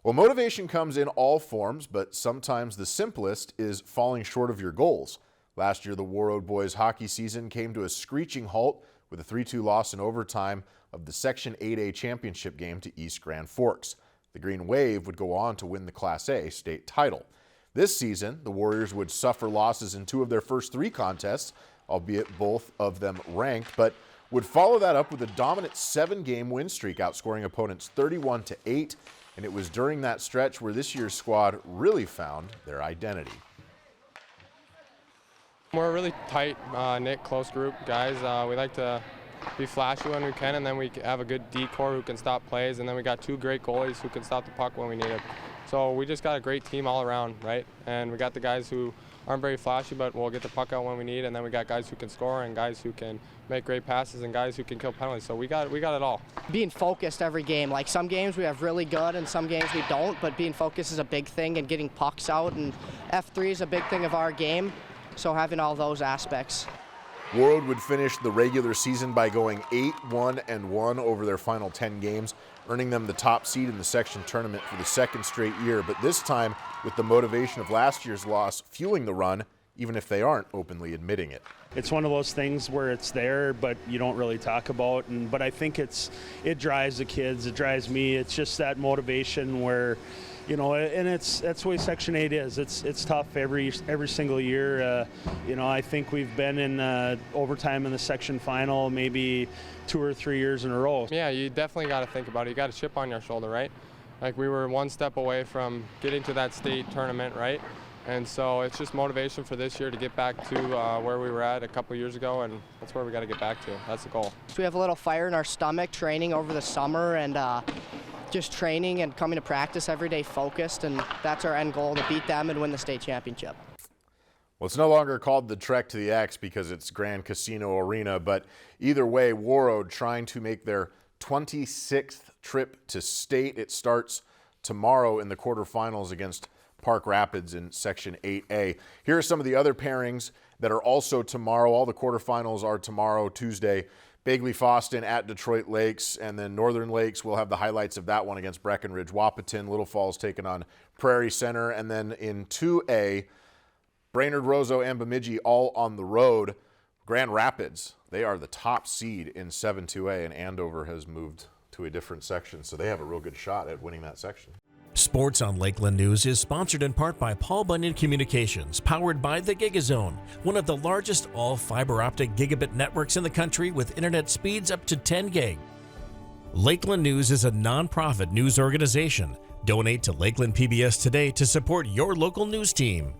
Well, motivation comes in all forms, but sometimes the simplest is falling short of your goals. Last year, the Warroad boys hockey season came to a screeching halt with a 3-2 loss in overtime of the Section 8A championship game to East Grand Forks. The Green Wave would go on to win the Class A state title. This season, the Warriors would suffer losses in 2 of their first 3 contests, albeit both of them ranked, but would follow that up with a dominant 7-game win streak, outscoring opponents 31-8. And it was during that stretch where this year's squad really found their identity. We're a really tight, knit, close group, guys. We like to be flashy when we can, and then we have a good D-core who can stop plays, and then we got 2 great goalies who can stop the puck when we need it. So we just got a great team all around, right? And we got the guys who aren't very flashy, but we'll get the puck out when we need, and then we got guys who can score and guys who can make great passes and guys who can kill penalties. So we got it all. Being focused every game. Like some games we have really good and some games we don't, but being focused is a big thing, and getting pucks out, and F3 is a big thing of our game. So having all those aspects. Warroad would finish the regular season by going 8-1-1 over their final 10 games, earning them the top seed in the section tournament for the 2nd straight year, but this time with the motivation of last year's loss fueling the run, even if they aren't openly admitting it. It's one of those things where it's there, but you don't really talk about. But I think it drives the kids, it drives me. It's just that motivation where, you know, and that's the way Section 8 is. It's tough every single year. You know, I think we've been in overtime in the section final maybe 2 or 3 years in a row. Yeah, you definitely got to think about it. You got a chip on your shoulder, right? Like we were 1 step away from getting to that state tournament, right? And so it's just motivation for this year to get back to where we were at a couple years ago, and that's where we got to get back to. That's the goal. So we have a little fire in our stomach training over the summer, and just training and coming to practice every day focused, and that's our end goal, to beat them and win the state championship. Well, it's no longer called the Trek to the X because it's Grand Casino Arena, but either way, Warroad trying to make their 26th trip to state. It starts tomorrow in the quarterfinals against Park Rapids in Section 8A. Here are some of the other pairings that are also tomorrow. All the quarterfinals are tomorrow, Tuesday. Bagley-Foston at Detroit Lakes, and then Northern Lakes. We'll have the highlights of that one against Breckenridge-Wahpeton. Little Falls taking on Prairie Center. And then in 2A, Brainerd, Roseau, and Bemidji all on the road. Grand Rapids, they are the top seed in 7-2A, and Andover has moved to a different section, so they have a real good shot at winning that section. Sports on Lakeland News is sponsored in part by Paul Bunyan Communications, powered by the GigaZone, one of the largest all-fiber optic gigabit networks in the country with internet speeds up to 10 gig. Lakeland News is a nonprofit news organization. Donate to Lakeland PBS today to support your local news team.